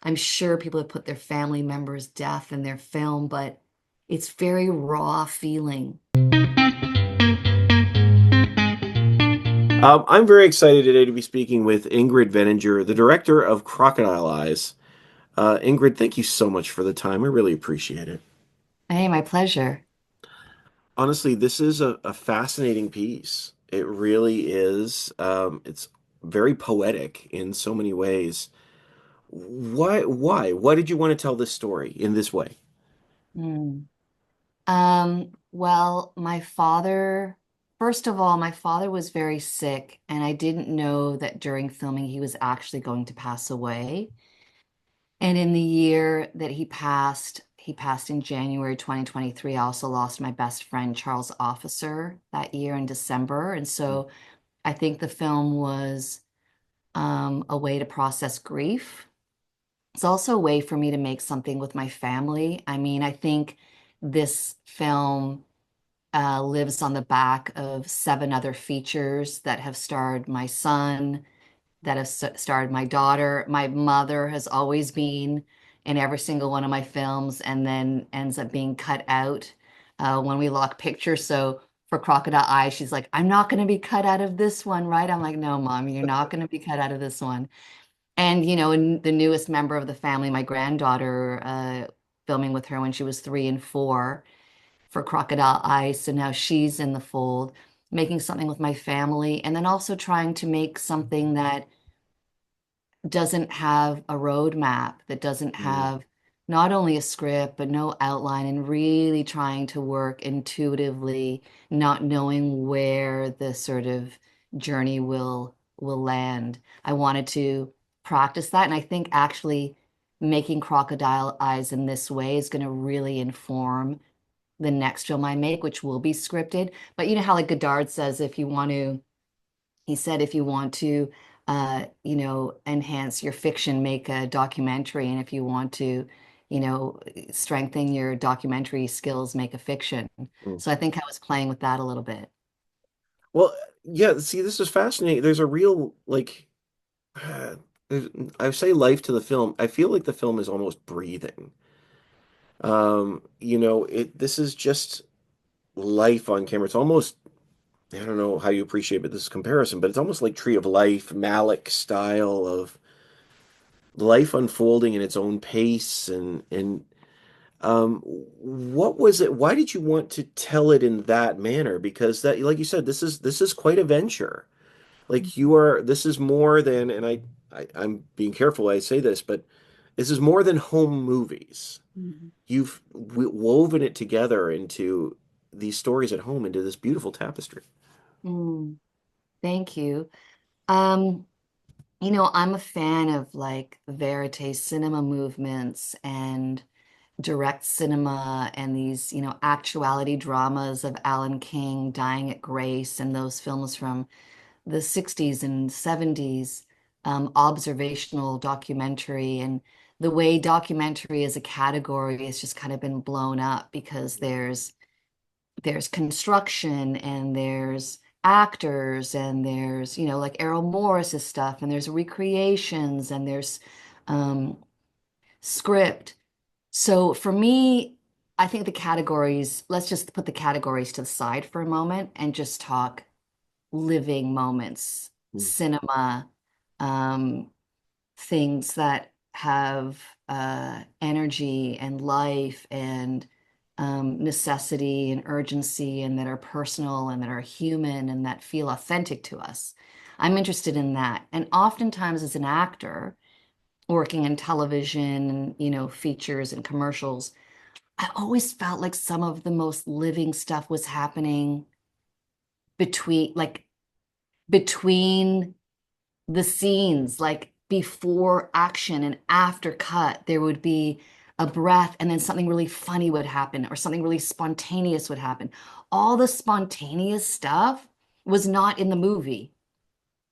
I'm sure people have put their family members' death in their film, but it's very raw feeling. I'm very excited today to be speaking with Ingrid Veninger, the director of Crocodile Eyes. Ingrid, thank you so much for the time. I really appreciate it. Hey, my pleasure. Honestly, this is a fascinating piece. It really is. It's very poetic in so many ways. Why? Why? Why did you want to tell this story in this way? Hmm. Well, first of all, my father was very sick, and I didn't know that during filming he was actually going to pass away. And in the year that he passed in January 2023. I also lost my best friend, Charles Officer, that year in December. And so I think the film was a way to process grief. It's also a way for me to make something with my family. I mean, I think this film lives on the back of seven other features that have starred my son, that have starred my daughter. My mother has always been in every single one of my films and then ends up being cut out when we lock pictures. So for Crocodile Eyes, she's like, I'm not going to be cut out of this one, right? I'm like, no, Mom, you're not going to be cut out of this one. And, the newest member of the family, my granddaughter, filming with her when she was 3 and 4 for Crocodile Eyes. So now she's in the fold, making something with my family, and then also trying to make something that doesn't have a roadmap, that doesn't Mm, have not only a script, but no outline, and really trying to work intuitively, not knowing where the sort of journey will land. I wanted to practice that, and I think actually making Crocodile Eyes in this way is going to really inform the next film I make, which will be scripted. But you know how like Godard says, if you want to he said, if you want to, enhance your fiction, make a documentary. And if you want to, strengthen your documentary skills, make a fiction. mm. So I think I was playing with that a little bit. Well, yeah. See, this is fascinating. There's a real like, uh, I say life to the film. I feel like the film is almost breathing. This is just life on camera. It's almost, I don't know how you appreciate this comparison, but it's almost like Tree of Life, Malick style of life unfolding in its own pace. What was it? Why did you want to tell it in that manner? Because that, like you said, this is quite a venture. Like this is more than, and I'm being careful when I say this, but this is more than home movies. Mhm. You've woven it together into these stories at home into this beautiful tapestry. Mm, thank you. I'm a fan of like verite cinema movements and direct cinema and these, actuality dramas of Alan King, Dying at Grace, and those films from the 60s and 70s, observational documentary. And the way documentary as a category has just kind of been blown up because there's construction and there's actors and there's, like Errol Morris's stuff and there's recreations and there's um, script. So for me, I think the categories, let's just put the categories to the side for a moment and just talk living moments, Mm. cinema, um, things that have energy and life and necessity and urgency and that are personal and that are human and that feel authentic to us. I'm interested in that. And oftentimes, as an actor working in television and, features and commercials, I always felt like some of the most living stuff was happening between the scenes, like before action and after cut, there would be a breath and then something really funny would happen or something really spontaneous would happen. All the spontaneous stuff was not in the movie.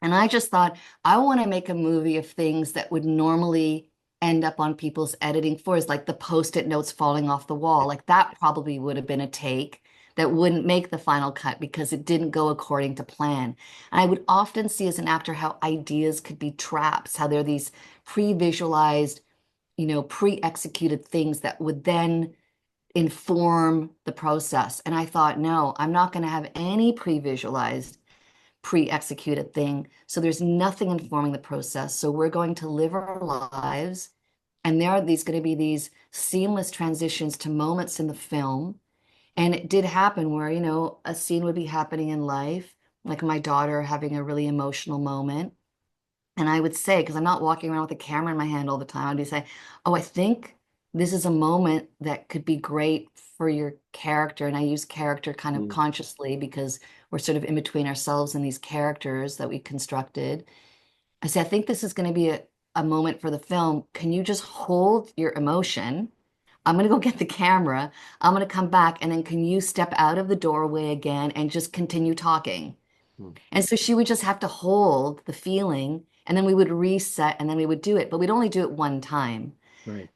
And I just thought, I want to make a movie of things that would normally end up on people's editing floors, like the post-it notes falling off the wall. Like that probably would have been a take that wouldn't make the final cut because it didn't go according to plan. And I would often see as an actor how ideas could be traps, how there are these pre-visualized pre-executed things that would then inform the process. And I thought, no, I'm not going to have any pre-visualized, pre-executed thing. So there's nothing informing the process. So we're going to live our lives. And there are these going to be these seamless transitions to moments in the film. And it did happen where, a scene would be happening in life, like my daughter having a really emotional moment. And I would say, because I'm not walking around with a camera in my hand all the time, I'd be saying, oh, I think this is a moment that could be great for your character. And I use character kind of Mm, consciously because we're sort of in between ourselves and these characters that we constructed. I say, I think this is going to be a moment for the film. Can you just hold your emotion? I'm going to go get the camera. I'm going to come back. And then can you step out of the doorway again and just continue talking? mm, And so she would just have to hold the feeling, and then we would reset, and then we would do it. But we'd only do it one time. right.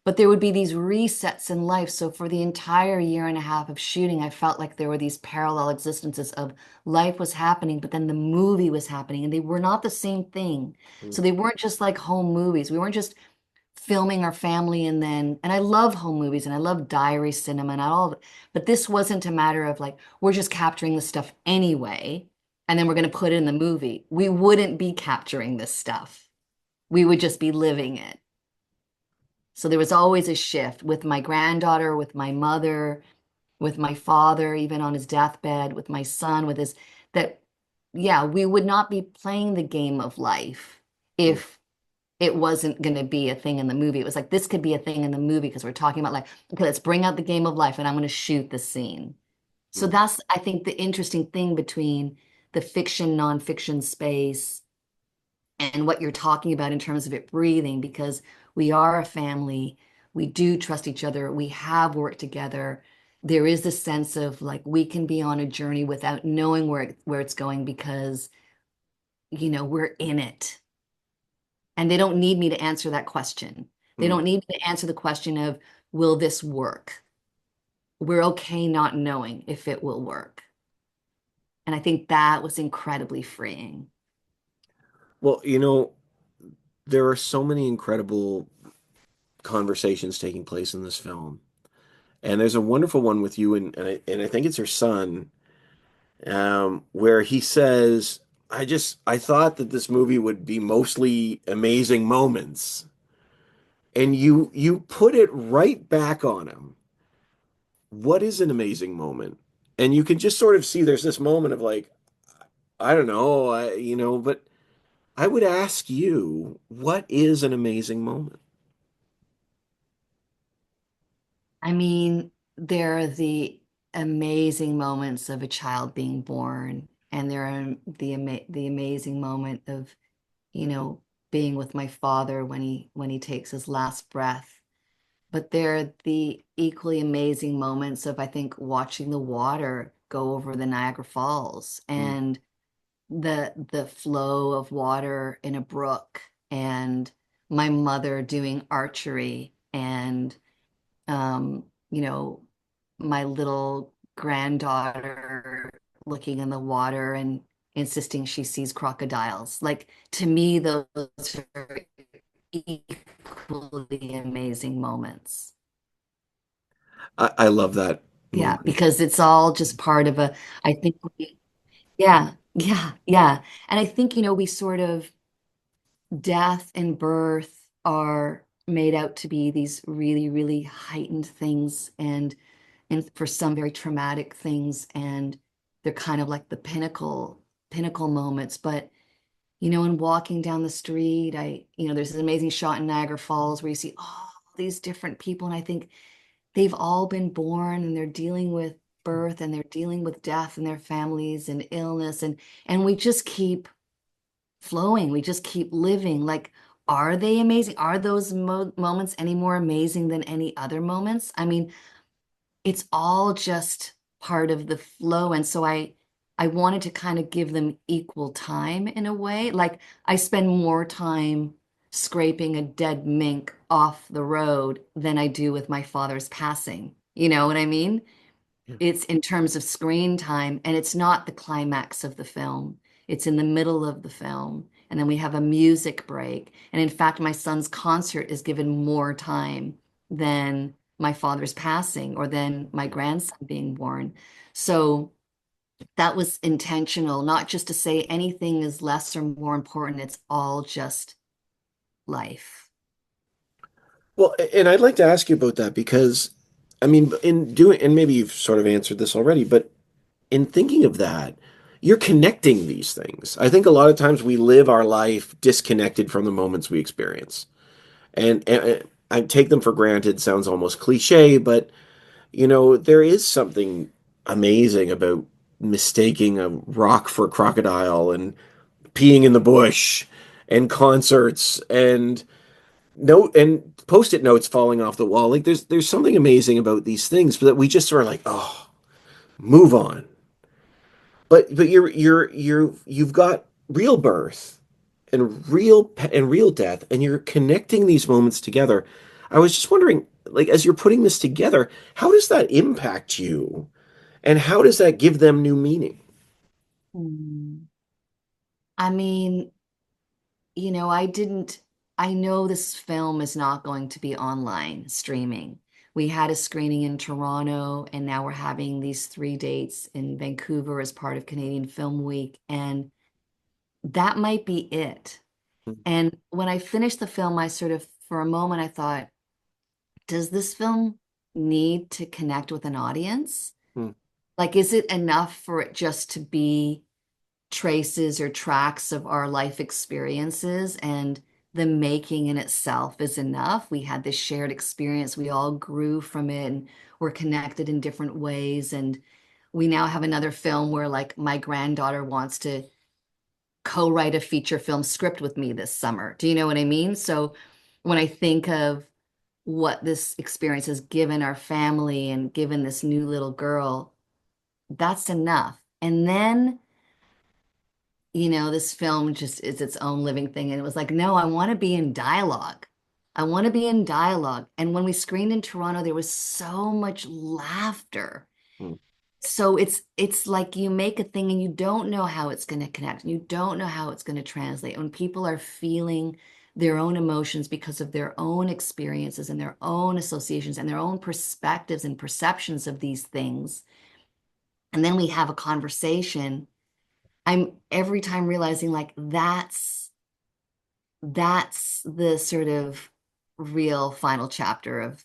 But there would be these resets in life. So for the entire year and a half of shooting, I felt like there were these parallel existences of life was happening, but then the movie was happening, and they were not the same thing. Mm, So they weren't just like home movies. We weren't just filming our family and I love home movies and I love diary cinema and all of it, but this wasn't a matter of like we're just capturing the stuff anyway and then we're going to put it in the movie. We wouldn't be capturing this stuff. We would just be living it. So there was always a shift with my granddaughter, with my mother, with my father, even on his deathbed, with my son, with his that yeah, we would not be playing the game of life mm, if it wasn't going to be a thing in the movie. It was like, this could be a thing in the movie because we're talking about like, okay, let's bring out the game of life and I'm going to shoot the scene. So mm. that's, I think, the interesting thing between the fiction, nonfiction space and what you're talking about in terms of it breathing, because we are a family. We do trust each other. We have worked together. There is a sense of like we can be on a journey without knowing where it's going because, we're in it. And they don't need me to answer that question. They Mm. don't need me to answer the question of, will this work? We're okay not knowing if it will work. And I think that was incredibly freeing. Well, there are so many incredible conversations taking place in this film. And there's a wonderful one with you and I think it's your son, where he says, I thought that this movie would be mostly amazing moments. And you put it right back on him. What is an amazing moment? And you can just sort of see there's this moment of like, I don't know, but I would ask you, what is an amazing moment? I mean, there are the amazing moments of a child being born, and there are the amazing moment of, you know, being with my father when he takes his last breath. But there are the equally amazing moments of, I think, watching the water go over the Niagara Falls Mm, and the flow of water in a brook and my mother doing archery and um, you know, my little granddaughter looking in the water and insisting she sees crocodiles. Like to me, those are equally amazing moments. I love that Yeah, movie. because it's all just part of I think yeah, yeah, yeah. And I think, we sort of, death and birth are made out to be these really, really heightened things and for some very traumatic things. And they're kind of like the pinnacle moments. But, in walking down the street, there's this amazing shot in Niagara Falls where you see all these different people. And I think they've all been born and they're dealing with birth and they're dealing with death and their families and illness and we just keep flowing, we just keep living. Like, are they amazing? Are those moments any more amazing than any other moments? I mean, it's all just part of the flow, and so I wanted to kind of give them equal time in a way. Like I spend more time scraping a dead mink off the road than I do with my father's passing. You know what I mean? Yeah. It's in terms of screen time, and it's not the climax of the film. It's in the middle of the film. and then we have a music break. And in fact, my son's concert is given more time than my father's passing or than my grandson being born. So that was intentional, not just to say anything is less or more important. It's all just life. Well, and I'd like to ask you about that because, I mean, in doing, and maybe you've sort of answered this already, but in thinking of that, you're connecting these things. I think a lot of times we live our life disconnected from the moments we experience. And I take them for granted, sounds almost cliche, but there is something amazing about mistaking a rock for a crocodile and peeing in the bush and concerts and note and post-it notes falling off the wall. Like there's something amazing about these things, but that we just sort of like, oh, move on. But you've got real birth and real death, and you're connecting these moments together. I was just wondering, like, as you're putting this together, how does that impact you, and how does that give them new meaning? Hmm. I mean, I know this film is not going to be online streaming. We had a screening in Toronto, and now we're having these 3 dates in Vancouver as part of Canadian Film Week, and that might be it. And when I finished the film, I sort of, for a moment, I thought, does this film need to connect with an audience? Hmm, Like, is it enough for it just to be traces or tracks of our life experiences, and the making in itself is enough? We had this shared experience. We all grew from it and were connected in different ways. And we now have another film where, like, my granddaughter wants to co-write a feature film script with me this summer. Do you know what I mean? So when I think of what this experience has given our family and given this new little girl, that's enough. And then this film just is its own living thing. And it was like, no, I want to be in dialogue. I want to be in dialogue. And when we screened in Toronto, there was so much laughter. hmm, So it's like you make a thing and you don't know how it's going to connect. You don't know how it's going to translate. When people are feeling their own emotions because of their own experiences and their own associations and their own perspectives and perceptions of these things, and then we have a conversation, I'm every time realizing, like, that's the sort of real final chapter of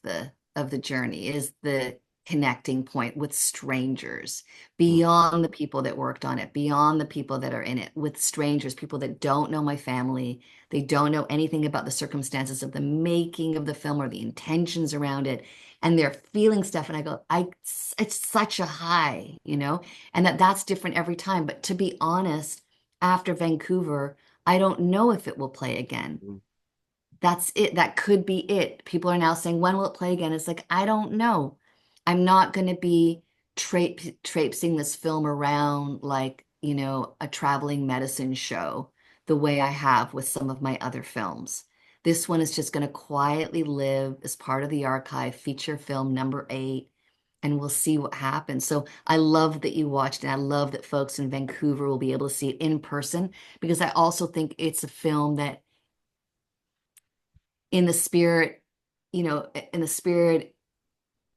the journey, is the connecting point with strangers, hmm, beyond the people that worked on it, beyond the people that are in it, with strangers, people that don't know my family. They don't know anything about the circumstances of the making of the film or the intentions around it, and they're feeling stuff. And I go, it's such a high, and that's different every time. But to be honest, after Vancouver, I don't know if it will play again. hmm, That's it. That could be it. People are now saying, when will it play again? It's like, I don't know. I'm not going to be traipsing this film around like, a traveling medicine show the way I have with some of my other films. This one is just going to quietly live as part of the archive, feature film number 8, and we'll see what happens. So I love that you watched, and I love that folks in Vancouver will be able to see it in person, because I also think it's a film that, in the spirit, in the spirit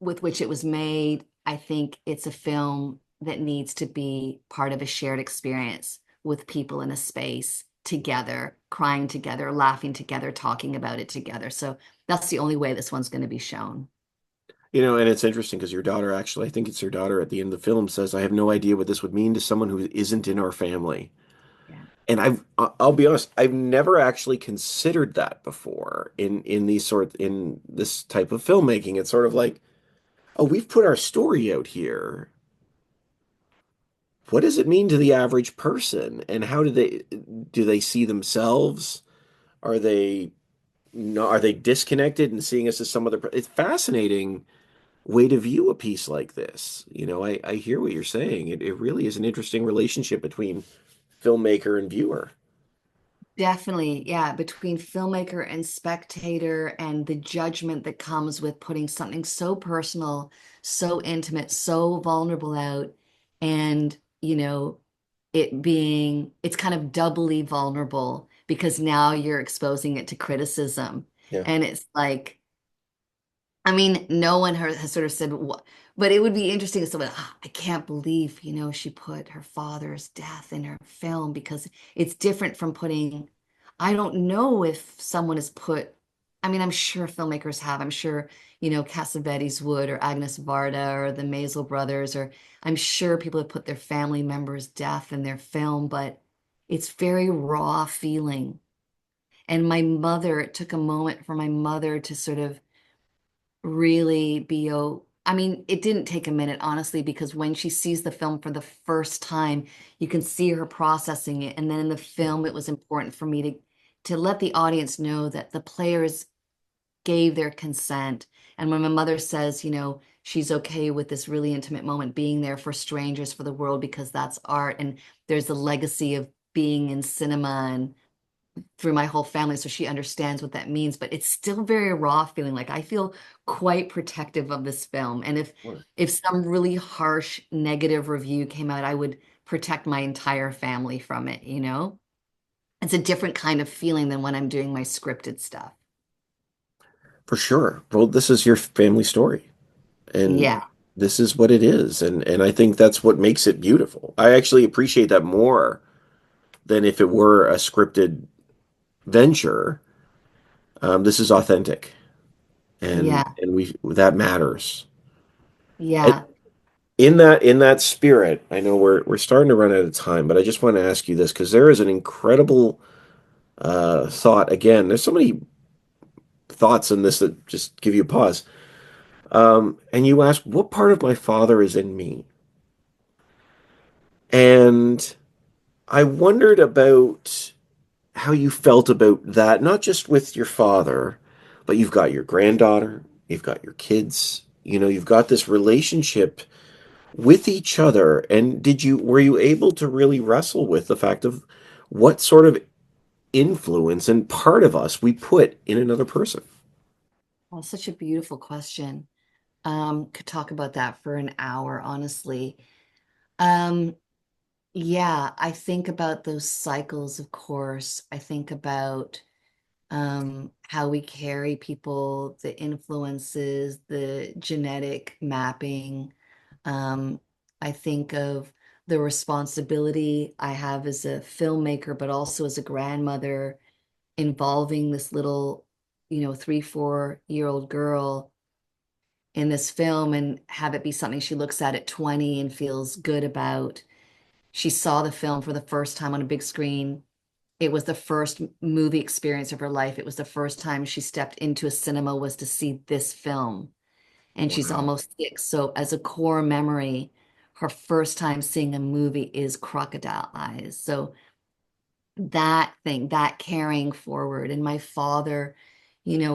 with which it was made, I think it's a film that needs to be part of a shared experience with people in a space together, crying together, laughing together, talking about it together. So that's the only way this one's going to be shown. And it's interesting because your daughter actually, I think it's your daughter at the end of the film says, "I have no idea what this would mean to someone who isn't in our family." Yeah. And I'll be honest, I've never actually considered that before in this type of filmmaking. It's sort of like, oh, we've put our story out here. What does it mean to the average person? And how do they see themselves? Are they no, are they disconnected and seeing us as some other? It's fascinating way to view a piece like this. I hear what you're saying. It really is an interesting relationship between filmmaker and viewer. Definitely, yeah, between filmmaker and spectator, and the judgment that comes with putting something so personal, so intimate, so vulnerable out, and, it's kind of doubly vulnerable because now you're exposing it to criticism. Yeah. And it's like, I mean, no one has sort of said what, but it would be interesting if someone, "Ah, I can't believe, she put her father's death in her film," because it's different from putting, I don't know if someone has put, I mean, I'm sure filmmakers have, I'm sure, Cassavetes would, or Agnes Varda, or the Maisel brothers, or I'm sure people have put their family members' death in their film, but it's very raw feeling. And my mother, it took a moment for my mother to sort of really be I mean, it didn't take a minute, honestly, because when she sees the film for the first time, you can see her processing it. And then in the film, it was important for me to let the audience know that the players gave their consent. And when my mother says, she's okay with this really intimate moment being there for strangers, for the world, because that's art, and there's the legacy of being in cinema and through my whole family, so she understands what that means. But it's still very raw feeling. Like I feel quite protective of this film. And if some really harsh negative review came out, I would protect my entire family from it. It's a different kind of feeling than when I'm doing my scripted stuff. For sure. Well, this is your family story, and Yeah. this is what it is, and I think that's what makes it beautiful. I actually appreciate that more than if it were a scripted venture. This is authentic, Yeah. and we that matters. And Yeah. in that spirit, I know we're starting to run out of time, but I just want to ask you this because there is an incredible thought. Again, there's so many thoughts in this that just give you a pause. And you ask, what part of my father is in me? And I wondered about how you felt about that, not just with your father, but you've got your granddaughter, you've got your kids, you've got this relationship with each other. And were you able to really wrestle with the fact of what sort of influence and part of us we put in another person? Well, such a beautiful question. Could talk about that for an hour, honestly. Um, yeah, I think about those cycles, of course. I think about how we carry people, the influences, the genetic mapping. Um, I think of the responsibility I have as a filmmaker, but also as a grandmother, involving this little, 3, 4-year-old girl in this film and have it be something she looks at 20 and feels good about. She saw the film for the first time on a big screen. It was the first movie experience of her life. It was the first time she stepped into a cinema was to see this film. And she's Wow. almost 6. So as a core memory, her first time seeing a movie is Crocodile Eyes. So that thing, that carrying forward. And my father,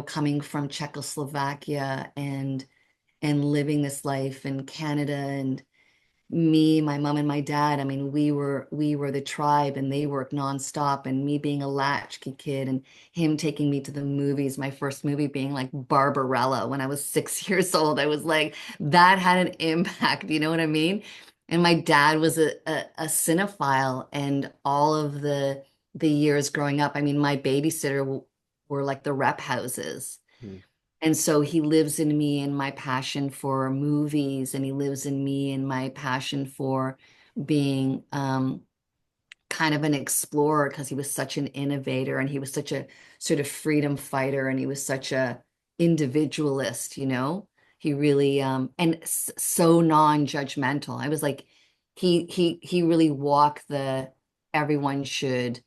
coming from Czechoslovakia and living this life in Canada, and me, my mom, and my dad, I mean, we were the tribe, and they worked nonstop. And me being a latchkey kid, and him taking me to the movies, my first movie being like Barbarella when I was 6 years old. I was like, that had an impact, you know what I mean? And my dad was a cinephile, and all of the years growing up, I mean, my babysitter were like the rep houses. Hmm. And so he lives in me and my passion for movies, and he lives in me and my passion for being kind of an explorer, because he was such an innovator, and he was such a sort of freedom fighter, and he was such a individualist. He really and so non-judgmental. I was like, he really walked the everyone should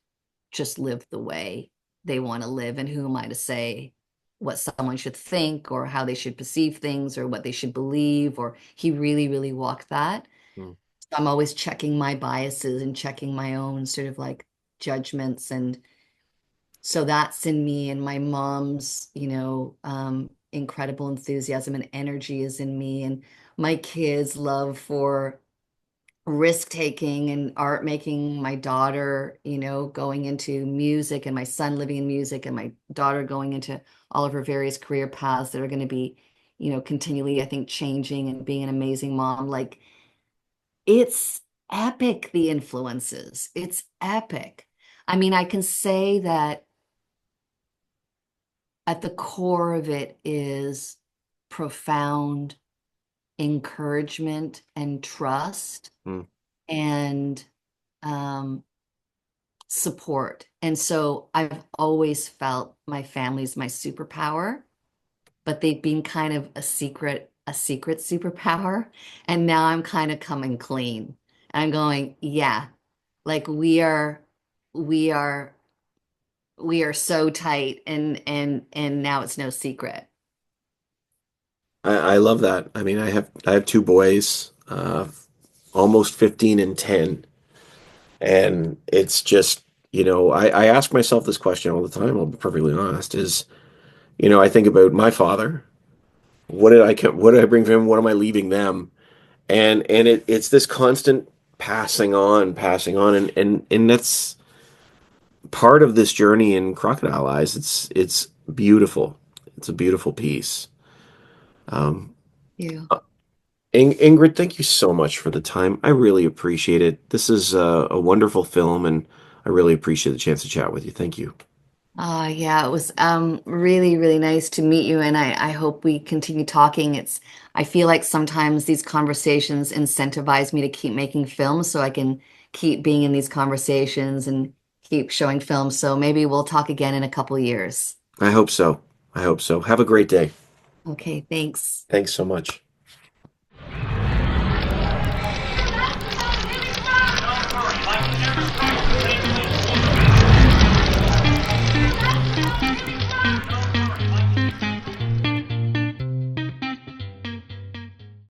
just live the way they want to live. And who am I to say what someone should think, or how they should perceive things, or what they should believe? Or he really, really walked that. Hmm. So I'm always checking my biases and checking my own sort of like judgments. And so that's in me. And my mom's, incredible enthusiasm and energy is in me. And my kids' love for risk taking and art making, my daughter, going into music, and my son living in music, and my daughter going into all of her various career paths that are going to be, continually, I think, changing, and being an amazing mom. Like, it's epic, the influences. It's epic. I mean, I can say that at the core of it is profound encouragement and trust Mm. and um, support. And so I've always felt my family's my superpower, but they've been kind of a secret superpower. And now I'm kind of coming clean. I'm going, yeah, like we are, we are so tight and now it's no secret. I love that. I mean, I have two boys, almost 15 and 10. And it's just, I ask myself this question all the time, I'll be perfectly honest, is, I think about my father. What did I bring from him? What am I leaving them? And it's this constant passing on, and that's part of this journey in Crocodile Eyes. It's beautiful. It's a beautiful piece. Um, You. Ingrid, thank you so much for the time. I really appreciate it. This is a wonderful film, and I really appreciate the chance to chat with you. Thank you. Yeah, it was really, really nice to meet you, and I hope we continue talking. I feel like sometimes these conversations incentivize me to keep making films so I can keep being in these conversations and keep showing films. So maybe we'll talk again in a couple years. I hope so. I hope so. Have a great day. Okay, thanks. Thanks so much.